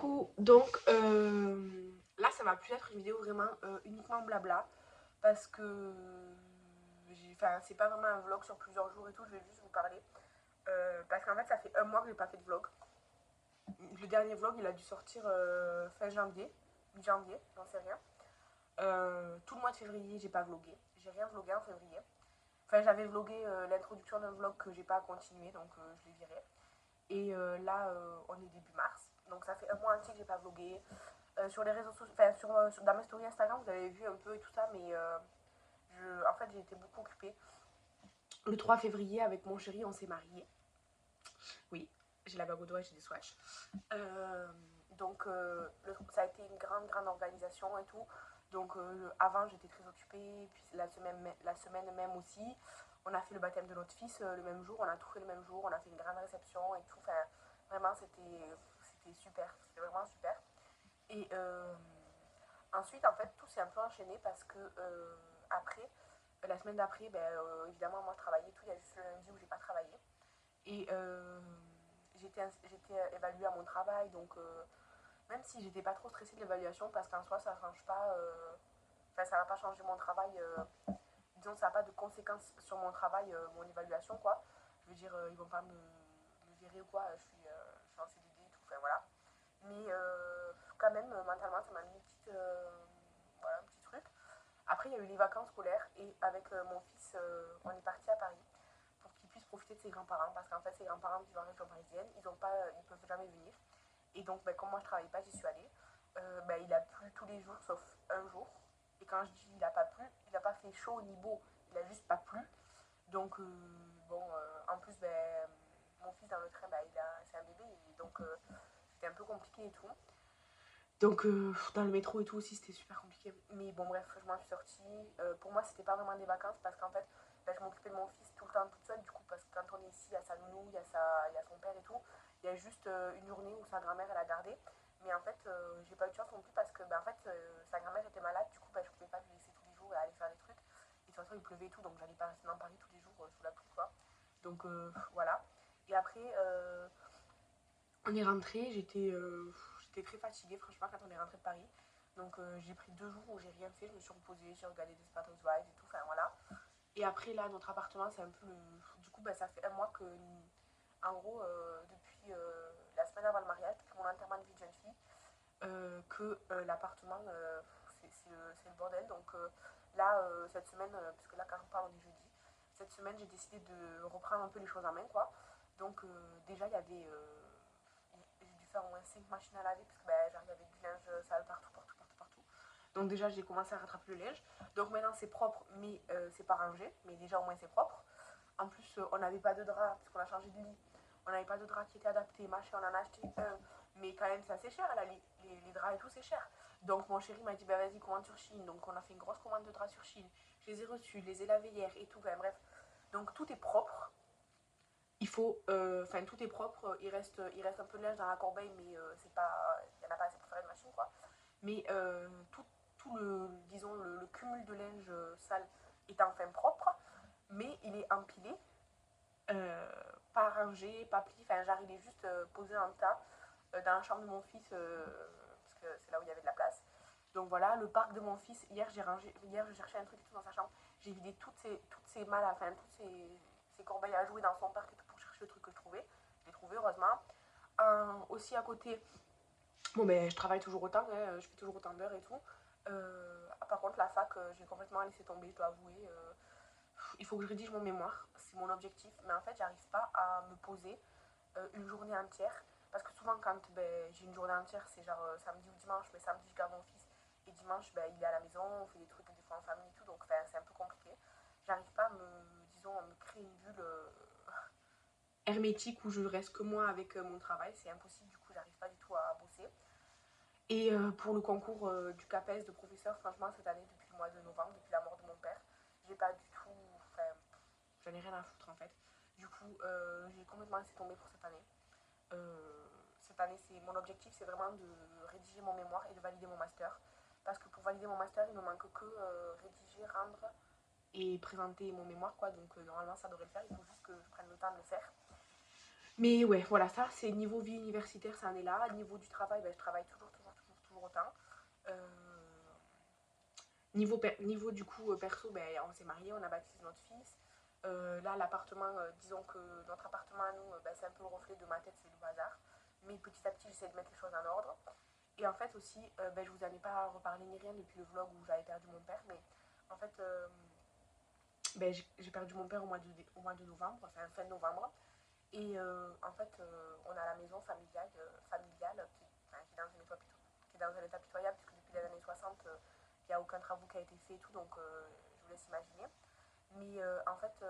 coup, donc là, ça va plus être une vidéo vraiment uniquement blabla parce que c'est pas vraiment un vlog sur plusieurs jours et tout. Je vais juste vous parler parce qu'en fait, ça fait un mois que j'ai pas fait de vlog. Le dernier vlog, il a dû sortir fin janvier, mi-janvier, j'en sais rien. Tout le mois de février, j'ai pas vlogué. J'ai rien vlogué en février. Enfin, j'avais vlogué l'introduction d'un vlog que j'ai pas continué, donc je l'ai viré. Et là, on est début mars. Donc ça fait un mois entier que j'ai pas vlogué. Sur les réseaux sociaux, enfin dans mes stories Instagram, vous avez vu un peu et tout ça, mais en fait, j'ai été beaucoup occupée. Le 3 février, avec mon chéri, on s'est mariés. Oui, j'ai la bague au doigt et j'ai des swatchs. Donc, ça a été une grande organisation et tout. Donc, avant, j'étais très occupée. Puis la semaine même aussi, on a fait le baptême de notre fils le même jour. On a tout fait le même jour. On a fait une grande réception et tout. Enfin, vraiment, c'était super. C'était vraiment super. Et ensuite, en fait, tout s'est un peu enchaîné parce que après, la semaine d'après, évidemment, moi, je travaillais tout. Il y a juste le lundi où j'ai pas travaillé. Et j'étais évaluée à mon travail. Donc, même si j'étais pas trop stressée de l'évaluation, parce qu'en soi, ça change pas. Enfin, ça va pas changer mon travail. Disons, ça n'a pas de conséquences sur mon travail, mon évaluation, quoi. Je veux dire, ils vont pas me virer ou quoi. Je suis en CDD et tout. Enfin, voilà. Mais quand même, mentalement, ça m'a mis voilà, un petit truc. Après, il y a eu les vacances scolaires et avec mon fils, on est parti à Paris pour qu'il puisse profiter de ses grands-parents parce qu'en fait, ses grands-parents vivent en région parisienne, ils peuvent jamais venir. Et donc, comme moi je travaille pas, j'y suis allée. Il a plu tous les jours sauf un jour. Et quand je dis il a pas plu, il n'a pas fait chaud ni beau, il a juste pas plu. Donc, en plus, mon fils dans le train, c'est un bébé et donc c'était un peu compliqué et tout. Donc dans le métro et tout aussi c'était super compliqué. Mais bon bref, je m'en suis sortie. Pour moi c'était pas vraiment des vacances parce qu'en fait je m'occupais de mon fils tout le temps toute seule du coup parce que quand on est ici il y a sa nounou, il y a son père et tout. Il y a juste une journée où sa grand-mère elle a gardé. Mais en fait j'ai pas eu de chance non plus parce que en fait sa grand-mère était malade du coup je pouvais pas lui laisser tous les jours et aller faire des trucs. Et de toute façon il pleuvait et tout donc j'allais pas rester dans Paris tous les jours sous la pluie quoi. Donc voilà. Et après on est rentré, j'étais très fatiguée franchement quand on est rentré de Paris. Donc j'ai pris 2 jours où j'ai rien fait, je me suis reposée, j'ai regardé Desperate Housewives et tout, enfin voilà. Et après là, notre appartement, c'est un peu le... Du coup, ça fait un mois que, en gros, depuis la semaine avant le mariage, depuis mon enterrement de vie de jeune fille, que l'appartement, c'est le bordel. Donc là, cette semaine, puisque là quand on parle, on est jeudi, cette semaine, j'ai décidé de reprendre un peu les choses en main, quoi. Donc déjà, il y avait... j'ai dû faire au moins 5 machines à laver parce que genre, il y avait du linge sale partout, partout, partout, partout. Donc déjà, j'ai commencé à rattraper le linge. Donc maintenant, c'est propre, mais c'est pas rangé. Mais déjà, au moins, c'est propre. En plus, on n'avait pas de drap parce qu'on a changé de lit. On n'avait pas de drap qui était adapté, machin, on en a acheté un. Mais quand même, c'est assez cher, là, les draps et tout, c'est cher. Donc mon chéri m'a dit, vas-y, commande sur Chine. Donc on a fait une grosse commande de draps sur Chine. Je les ai reçus, je les ai lavés hier et tout, enfin, bref. Donc tout est propre. Il faut, tout est propre. Il reste un peu de linge dans la corbeille, mais c'est pas, il n'y en a pas assez pour faire une machine, quoi. Mais tout disons, le cumul de linge sale est enfin propre, mais il est empilé, pas rangé, pas plié, enfin, genre, il est juste posé en tas dans la chambre de mon fils, parce que c'est là où il y avait de la place. Donc voilà, le parc de mon fils, hier, je cherchais un truc et tout dans sa chambre, j'ai vidé toutes ces malles, enfin, toutes ces corbeilles à jouer dans son parc et tout pour chercher le truc que je trouvais. Je l'ai trouvé, heureusement. Aussi à côté, bon, je travaille toujours autant, hein, je fais toujours autant d'heures et tout. Par contre, la fac, j'ai complètement laissé tomber, je dois avouer. Il faut que je rédige mon mémoire, c'est mon objectif. Mais en fait, j'arrive pas à me poser une journée entière. Parce que souvent, quand j'ai une journée entière, c'est genre samedi ou dimanche. Mais samedi, je garde mon fils. Et dimanche, il est à la maison, on fait des trucs des fois en famille et tout. Donc, c'est un peu compliqué. J'arrive pas à me créer une bulle hermétique où je reste que moi avec mon travail. C'est impossible, du coup, j'arrive pas du tout à bosser. Et pour le concours du CAPES de professeur, franchement, cette année, depuis le mois de novembre, depuis la mort de mon père, j'ai pas du tout. Enfin, j'en ai rien à foutre en fait. Du coup, j'ai complètement laissé tomber pour cette année. Cette année, mon objectif, c'est vraiment de rédiger mon mémoire et de valider mon master. Parce que pour valider mon master, il me manque que rédiger, rendre et présenter mon mémoire, quoi. Donc normalement, ça devrait le faire. Il faut juste que je prenne le temps de le faire. Mais ouais, voilà, ça, c'est niveau vie universitaire, ça en est là. Niveau du travail, ben, je travaille toujours autant. Euh, niveau du coup perso, ben, on s'est marié, on a baptisé notre fils. Là, l'appartement, disons que notre appartement à nous, ben, c'est un peu le reflet de ma tête, c'est le bazar. Mais petit à petit, j'essaie de mettre les choses en ordre. Et en fait aussi, ben, je vous en ai pas reparlé ni rien depuis le vlog où j'avais perdu mon père, mais en fait, ben, j'ai perdu mon père au mois de novembre, enfin fin novembre. Et en fait, on a la maison familiale enfin, qui est dans un état pitoyable, puisque depuis les années 60, il n'y a aucun travaux qui a été fait et tout, donc je vous laisse imaginer. Mais en fait,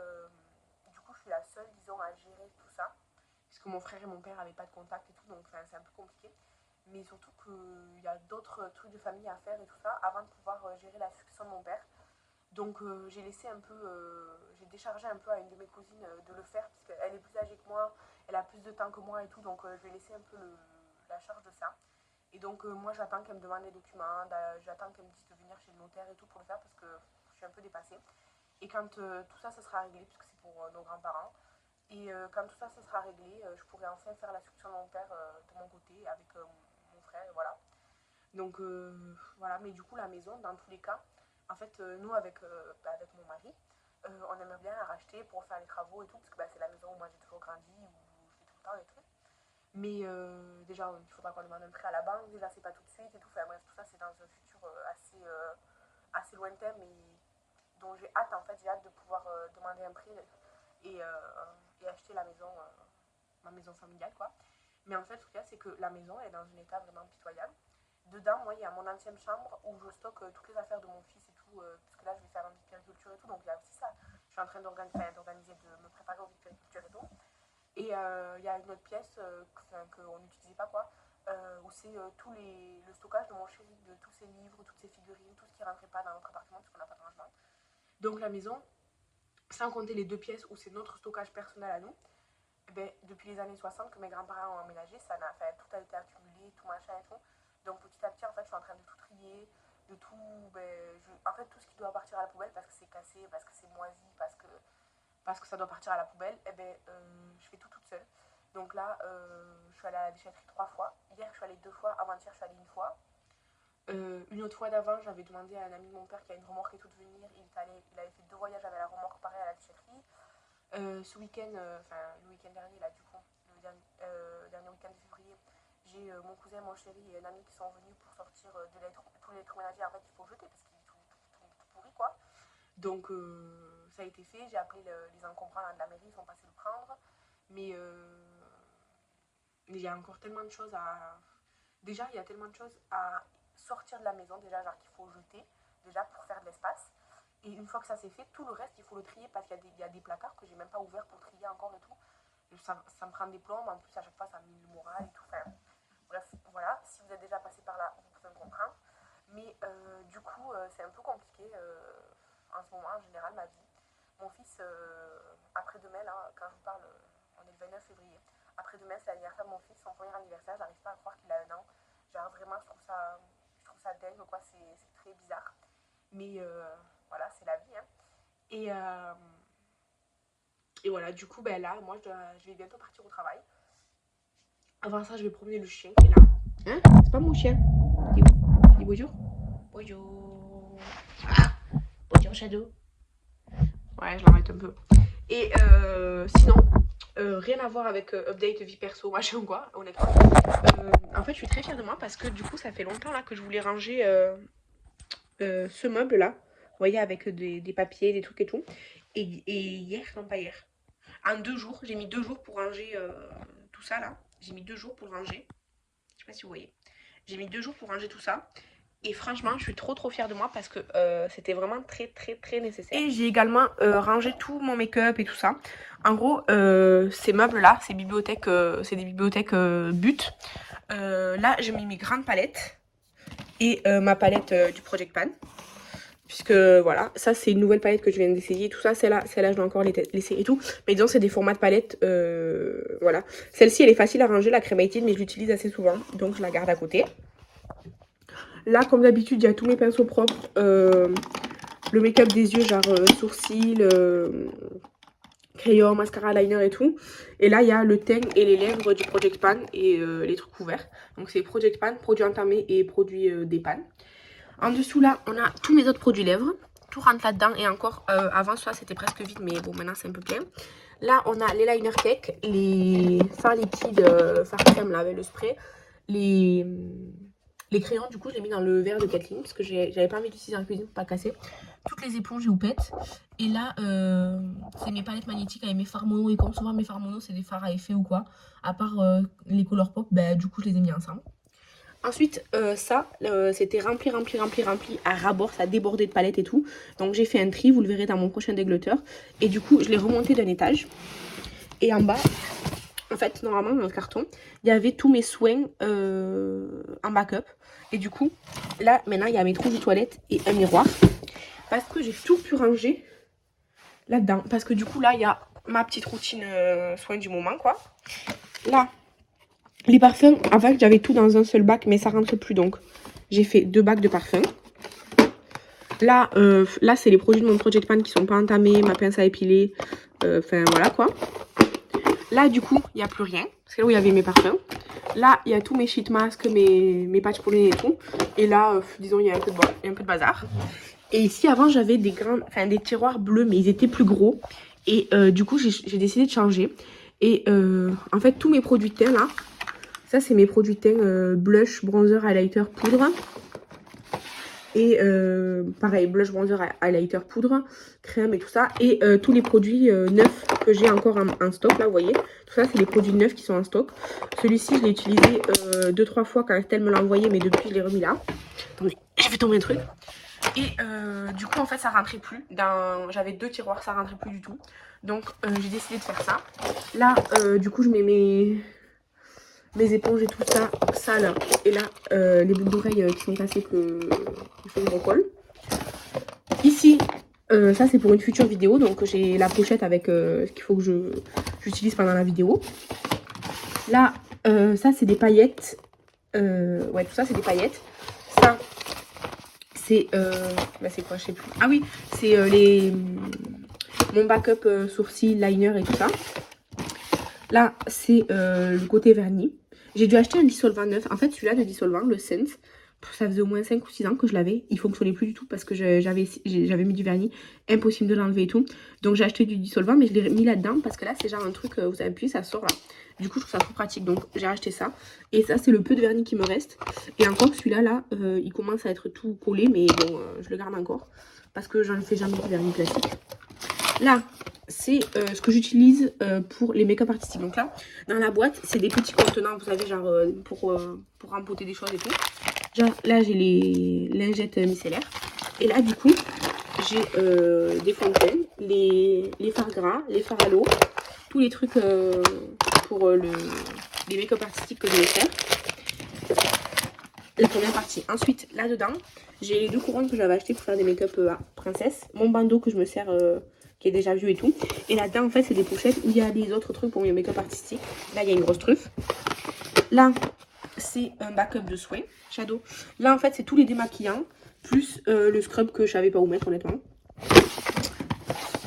du coup, je suis la seule, disons, à gérer tout ça, puisque mon frère et mon père n'avaient pas de contact et tout, donc c'est un peu compliqué. Mais surtout qu'il y a d'autres trucs de famille à faire et tout ça, avant de pouvoir gérer la succession de mon père. Donc j'ai laissé un peu, j'ai déchargé un peu à une de mes cousines de le faire, puisqu'elle est plus âgée que moi, elle a plus de temps que moi et tout, donc je lui ai laissé un peu la charge de ça. Et donc moi j'attends qu'elle me demande les documents, j'attends qu'elle me dise de venir chez le notaire et tout pour le faire, parce que je suis un peu dépassée. Et quand tout ça, ça sera réglé, puisque c'est pour nos grands-parents, et quand tout ça, ça sera réglé, je pourrai enfin faire la succession de mon père de mon côté, avec mon frère, et voilà. Donc voilà, mais du coup la maison, dans tous les cas, en fait, nous avec mon mari, on aimerait bien la racheter pour faire les travaux et tout, parce que bah, c'est la maison où moi j'ai toujours grandi, où je fais tout le temps les trucs. Mais déjà, il faudra qu'on demande un prêt à la banque, déjà c'est pas tout de suite et tout, enfin bref, tout ça c'est dans un futur assez lointain, mais dont j'ai hâte en fait, j'ai hâte de pouvoir demander un prêt et, acheter la maison, ma maison familiale quoi. Mais en fait, ce qu'il y a, c'est que la maison est dans un état vraiment pitoyable. Dedans, moi, il y a mon ancienne chambre où je stocke toutes les affaires de mon fils et tout, parce que là, je vais faire un viticulture et tout, donc il y a aussi ça. Je suis en train d'organiser, de me préparer au viticulture et tout. Et il y a une autre pièce qu'on n'utilisait pas, quoi, où c'est le stockage de mon chéri, de tous ses livres, toutes ses figurines, tout ce qui ne rentrait pas dans notre appartement, parce qu'on n'a pas de rangement. Donc la maison, sans compter les deux pièces où c'est notre stockage personnel à nous, eh ben, depuis les années 60 que mes grands-parents ont emménagé, tout a été accumulé, tout machin et tout. Donc petit à petit, en fait, je suis en train de tout trier, de tout, en fait, tout ce qui doit partir à la poubelle parce que c'est cassé, parce que c'est moisi, parce que ça doit partir à la poubelle, eh ben, je fais tout toute seule. Donc là, je suis allée à la déchetterie 3 fois. Hier, je suis allée 2 fois. Avant-hier, je suis allée 1 fois. Une autre fois d'avant, j'avais demandé à un ami de mon père qui a une remorque et tout de venir. Il avait fait 2 voyages avec la remorque pareil à la déchetterie. Ce week-end, le week-end dernier, là, du coup, dernier week-end de février, j'ai mon cousin, mon chéri et un ami qui sont venus pour sortir tous les électroménagers en fait qu'il faut jeter parce qu'il est tout pourri quoi. Donc ça a été fait, j'ai appelé les encombrants de la mairie, ils sont passés le prendre. Mais il y a encore tellement de choses à. Déjà, il y a tellement de choses à sortir de la maison, déjà, genre qu'il faut jeter, déjà pour faire de l'espace. Et une fois que ça c'est fait, tout le reste, il faut le trier parce qu'il y a des placards que j'ai même pas ouverts pour trier encore et tout. Ça me prend des plombes, en plus, à chaque fois, ça me met le moral et tout. Enfin, bref, voilà. Si vous êtes déjà passé par là, vous pouvez me comprendre. Mais du coup, c'est un peu compliqué en ce moment, en général, ma vie. Mon fils, après-demain, là, quand je vous parle, on est le 29 février. Après-demain, c'est l'anniversaire de mon fils, son premier anniversaire. J'arrive pas à croire qu'il a 1 an. Genre, vraiment, je trouve ça dingue, quoi. C'est très bizarre. Mais voilà, c'est la vie. Hein. Et, euh, et voilà, du coup, ben là, moi, je vais bientôt partir au travail. Avant ça, je vais promener le chien qui est là. Hein? C'est pas mon chien. Dis bonjour. Bonjour. Ah, bonjour, Shadow. Ouais, je l'arrête un peu. Et sinon, rien à voir avec update vie perso, machin ou quoi, honnêtement. En fait, je suis très fière de moi parce que du coup, ça fait longtemps là que je voulais ranger ce meuble là. Vous voyez, avec des papiers, des trucs et tout. Et hier, non pas hier, en 2 jours, j'ai mis 2 jours pour ranger tout ça là. J'ai mis 2 jours pour le ranger. Je sais pas si vous voyez. J'ai mis 2 jours pour ranger tout ça. Et franchement, je suis trop fière de moi parce que c'était vraiment très nécessaire. Et j'ai également rangé tout mon make-up et tout ça. En gros, ces meubles-là, c'est des bibliothèques but. Là, j'ai mis mes grandes palettes et ma palette du Project Pan. Puisque voilà, ça c'est une nouvelle palette que je viens d'essayer. Tout ça, celle-là, je dois encore laisser et tout. Mais disons, c'est des formats de palette. Voilà. Celle-ci, elle est facile à ranger, la Cremated, mais je l'utilise assez souvent. Donc, je la garde à côté. Là, comme d'habitude, il y a tous mes pinceaux propres. Le make-up des yeux, genre sourcils, crayon, mascara, liner et tout. Et là, il y a le teint et les lèvres du Project Pan et les trucs couverts. Donc c'est Project Pan, produits entamés et produits des pans. En dessous là, on a tous mes autres produits lèvres. Tout rentre là-dedans et encore, avant ça c'était presque vide, mais bon maintenant c'est un peu plein. Là, on a les liner cake, les fards liquides, fard crème là avec le spray. Les crayons, du coup, je les ai mis dans le verre de Kathleen parce que j'avais pas envie d'utiliser dans la cuisine pour pas casser. Toutes les éponges et houpettes. Et là, c'est mes palettes magnétiques avec mes fards mono. Et comme souvent, mes fards mono, c'est des fards à effet ou quoi. À part les Color Pop, bah, du coup, je les ai mis ensemble. Ensuite, ça, c'était rempli à ras-bord. Ça débordait de palettes et tout. Donc, j'ai fait un tri. Vous le verrez dans mon prochain dégletteur. Et du coup, je l'ai remonté d'un étage. Et en bas... En fait, normalement, dans le carton, il y avait tous mes soins en backup. Et du coup, là, maintenant, il y a mes trous de toilette et un miroir. Parce que j'ai tout pu ranger là-dedans. Parce que du coup, là, il y a ma petite routine soin du moment, quoi. Là, les parfums, en fait, j'avais tout dans un seul bac, mais ça rentrait plus. Donc, j'ai fait 2 bacs de parfums. Là, là c'est les produits de mon Project Pan qui sont pas entamés, ma pince à épiler. Enfin, voilà, quoi. Là, du coup, il n'y a plus rien. C'est là où il y avait mes parfums. Là, il y a tous mes sheet masks, mes patchs pour les nez et tout. Et là, disons, il y a un peu de bazar. Et ici, avant, j'avais des tiroirs bleus, mais ils étaient plus gros. Et du coup, j'ai décidé de changer. Et en fait, tous mes produits de teint, là, ça, c'est mes produits de teint blush, bronzer, highlighter, poudre. Et pareil, blush, bronzer, highlighter, poudre, crème et tout ça. Et tous les produits neufs que j'ai encore en stock, là, vous voyez. Tout ça, c'est les produits neufs qui sont en stock. Celui-ci, je l'ai utilisé 2-3 fois quand Estelle me l'a envoyé, mais depuis, je l'ai remis là. Attendez, j'ai fait tomber un truc. Et du coup, en fait, ça rentrait plus. J'avais 2 tiroirs, ça rentrait plus du tout. Donc, j'ai décidé de faire ça. Là, du coup, je mets mes éponges et tout ça sale. Et là, les boucles d'oreilles qui sont cassées que je recolle. Ici, ça c'est pour une future vidéo. Donc j'ai la pochette avec ce qu'il faut que j'utilise pendant la vidéo. Là, ça c'est des paillettes. Ouais, tout ça c'est des paillettes. Ça, c'est... bah c'est quoi, je sais plus. Ah oui, c'est mon backup sourcils, liner et tout ça. Là, c'est le côté vernis. J'ai dû acheter un dissolvant neuf. En fait, celui-là de dissolvant, le Sense, ça faisait au moins 5 ou 6 ans que je l'avais. Il fonctionnait plus du tout parce que j'avais mis du vernis. Impossible de l'enlever et tout. Donc, j'ai acheté du dissolvant, mais je l'ai mis là-dedans parce que là, c'est genre un truc, vous appuyez, ça sort là. Du coup, je trouve ça trop pratique. Donc, j'ai acheté ça. Et ça, c'est le peu de vernis qui me reste. Et encore, celui-là, là, il commence à être tout collé. Mais bon, je le garde encore parce que j'en fais jamais du vernis classique. Là, c'est ce que j'utilise pour les make-up artistiques. Donc là, dans la boîte, c'est des petits contenants, vous savez, genre pour empoter des choses et tout. Genre, là, j'ai les lingettes micellaires. Et là, du coup, j'ai des fonds de teint, les fards gras, les fards à l'eau, tous les trucs pour les make-up artistiques que je vais faire. La première partie. Ensuite, là-dedans, j'ai les 2 couronnes que j'avais achetées pour faire des make-up à princesse. Mon bandeau que je me sers... qui est déjà vieux et tout. Et là-dedans, en fait, c'est des pochettes où il y a des autres trucs pour mes make-up artistiques. Là, il y a une grosse truffe. Là, c'est un backup de soins, Shadow. Là, en fait, c'est tous les démaquillants, plus le scrub que je savais pas où mettre, honnêtement.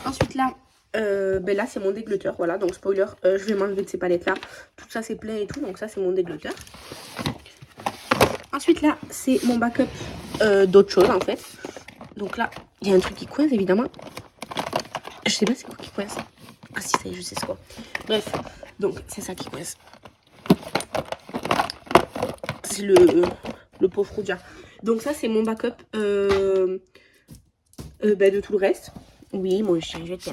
Ensuite, là, ben là, c'est mon dégletteur. Voilà, donc spoiler, je vais m'enlever de ces palettes-là. Tout ça, c'est plein et tout, donc ça, c'est mon dégletteur. Ensuite, là, c'est mon backup d'autres choses, en fait. Donc là, il y a un truc qui coince, évidemment. Je sais pas c'est quoi qui coince. Ah si, ça y est, je sais c'est quoi. Bref, donc c'est ça qui coince. C'est le pauvre Roudia. Donc ça, c'est mon backup ben, de tout le reste. Oui, mon chien, je tiens.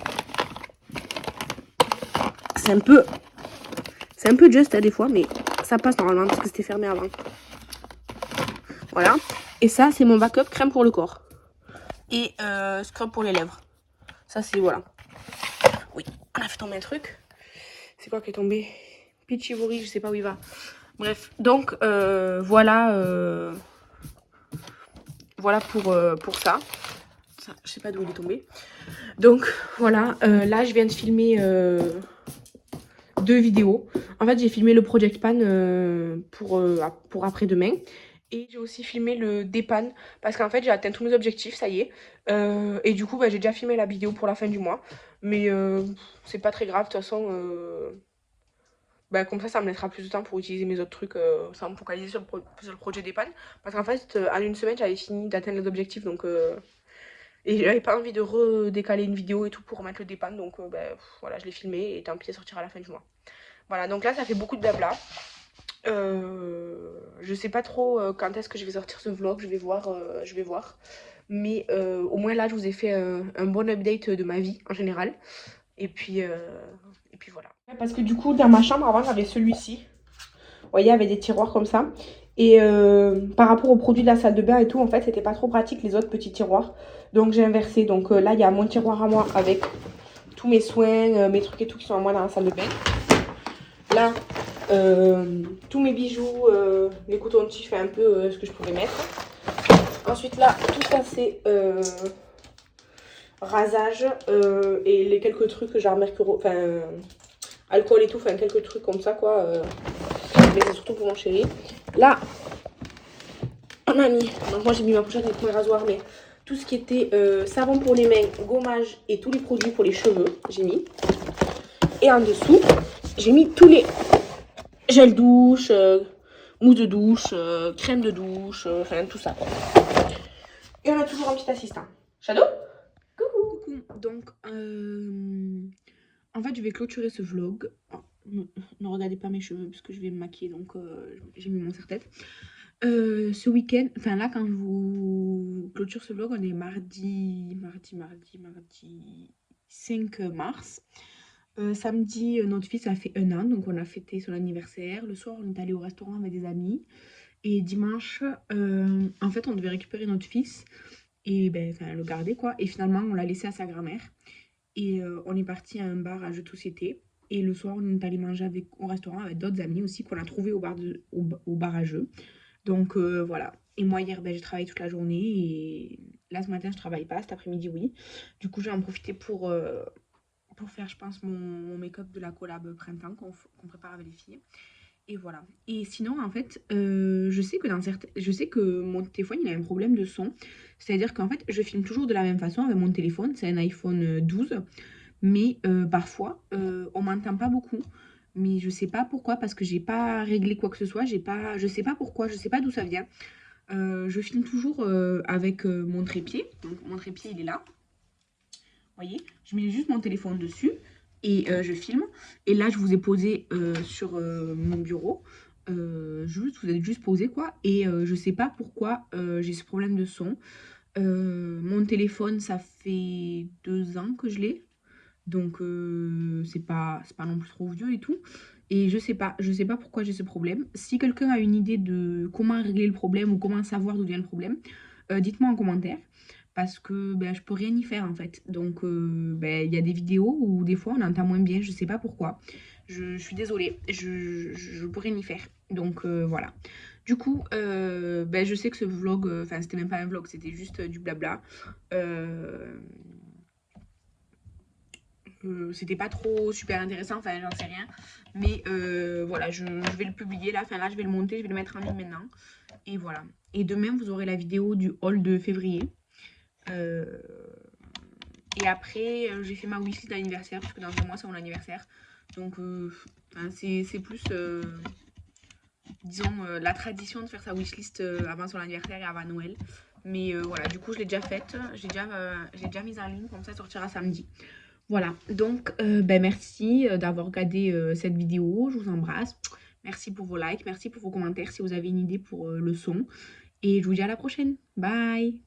C'est un peu juste des fois, mais ça passe normalement parce que c'était fermé avant. Voilà. Et ça, c'est mon backup crème pour le corps. Et scrub pour les lèvres. Ça, c'est, voilà. Oui, on a fait tomber un truc. C'est quoi qui est tombé? Pichivori, je sais pas où il va. Bref, donc, voilà. Voilà pour ça. Je sais pas d'où il est tombé. Donc, voilà. Là, je viens de filmer 2 vidéos. En fait, j'ai filmé le Project Pan pour après-demain. Et j'ai aussi filmé le dépanne parce qu'en fait j'ai atteint tous mes objectifs, ça y est. Et du coup bah, j'ai déjà filmé la vidéo pour la fin du mois. Mais c'est pas très grave, de toute façon bah, comme ça me laissera plus de temps pour utiliser mes autres trucs sans me focaliser sur le projet dépanne. Parce qu'en fait en une semaine j'avais fini d'atteindre les objectifs donc et j'avais pas envie de redécaler une vidéo et tout pour remettre le dépanne donc bah, voilà je l'ai filmé et tant pis ça sortira à la fin du mois. Voilà donc là ça fait beaucoup de blabla. Je sais pas trop quand est-ce que je vais sortir ce vlog, je vais voir, je vais voir. Mais au moins là, je vous ai fait un bon update de ma vie en général. Et puis voilà. Parce que du coup, dans ma chambre, avant, j'avais celui-ci. Vous voyez, il y avait des tiroirs comme ça. Et par rapport aux produits de la salle de bain et tout, en fait, c'était pas trop pratique les autres petits tiroirs. Donc j'ai inversé. Donc là, il y a mon tiroir à moi avec tous mes soins, mes trucs et tout qui sont à moi dans la salle de bain. Là, tous mes bijoux, les cotons-tiges, un peu ce que je pouvais mettre. Ensuite là, tout ça c'est rasage et les quelques trucs genre mercure, enfin alcool et tout, enfin quelques trucs comme ça quoi. Mais c'est surtout pour mon chéri. Là, on a mis, donc moi j'ai mis ma pochette avec mon rasoir, mais tout ce qui était savon pour les mains, gommage et tous les produits pour les cheveux, j'ai mis. Et en dessous, j'ai mis tous les gel douche, mousse de douche, crème de douche, enfin tout ça quoi. Et on a toujours un petit assistant. Shadow? Coucou. Donc, en fait, je vais clôturer ce vlog. Oh, ne regardez pas mes cheveux parce que je vais me maquiller, donc j'ai mis mon serre-tête. Ce week-end, enfin là, quand je vous clôture ce vlog, on est mardi 5 mars. Samedi, notre fils a fait 1 an, donc on a fêté son anniversaire. Le soir, on est allé au restaurant avec des amis. Et dimanche, en fait, on devait récupérer notre fils et ben, le garder quoi. Et finalement, on l'a laissé à sa grand-mère. Et on est parti à un bar à jeux de société. Et le soir, on est allé manger au restaurant avec d'autres amis aussi qu'on a trouvé au bar à jeux. Donc voilà. Et moi, hier, ben, j'ai travaillé toute la journée. Et là, ce matin, je travaille pas. Cet après-midi, oui. Du coup, je vais en profiter pour faire, je pense, mon make-up de la collab printemps qu'on prépare avec les filles. Et voilà. Et sinon, en fait, je sais que mon téléphone, il a un problème de son. C'est-à-dire qu'en fait, je filme toujours de la même façon avec mon téléphone. C'est un iPhone 12. Mais parfois, on m'entend pas beaucoup. Mais je sais pas pourquoi, parce que j'ai pas réglé quoi que ce soit. Je sais pas pourquoi, je sais pas d'où ça vient. Je filme toujours avec mon trépied. Donc mon trépied, il est là. Vous voyez, je mets juste mon téléphone dessus et je filme. Et là, je vous ai posé sur mon bureau. Vous êtes juste posé quoi. Et je sais pas pourquoi j'ai ce problème de son. Mon téléphone, ça fait 2 ans que je l'ai. Donc c'est pas non plus trop vieux et tout. Et je sais pas pourquoi j'ai ce problème. Si quelqu'un a une idée de comment régler le problème ou comment savoir d'où vient le problème, dites-moi en commentaire. Parce que ben, je peux rien y faire en fait. Donc ben, il y a des vidéos où des fois on entend moins bien, je sais pas pourquoi. Je suis désolée, je peux rien y faire. Donc voilà. Du coup, ben, je sais que ce vlog, enfin c'était même pas un vlog, c'était juste du blabla. C'était pas trop super intéressant, enfin j'en sais rien. Mais voilà, je vais le publier là, enfin là je vais le monter, je vais le mettre en ligne maintenant. Et voilà. Et demain vous aurez la vidéo du haul de février. Et après j'ai fait ma wishlist d'anniversaire, puisque dans 2 mois c'est mon anniversaire. Donc c'est plus, disons, la tradition de faire sa wishlist avant son anniversaire et avant Noël. Mais voilà, du coup je l'ai déjà faite, j'ai déjà mise en ligne, comme ça sortira samedi. Voilà, donc ben merci d'avoir regardé cette vidéo, je vous embrasse. Merci pour vos likes, merci pour vos commentaires si vous avez une idée pour le son. Et je vous dis à la prochaine. Bye!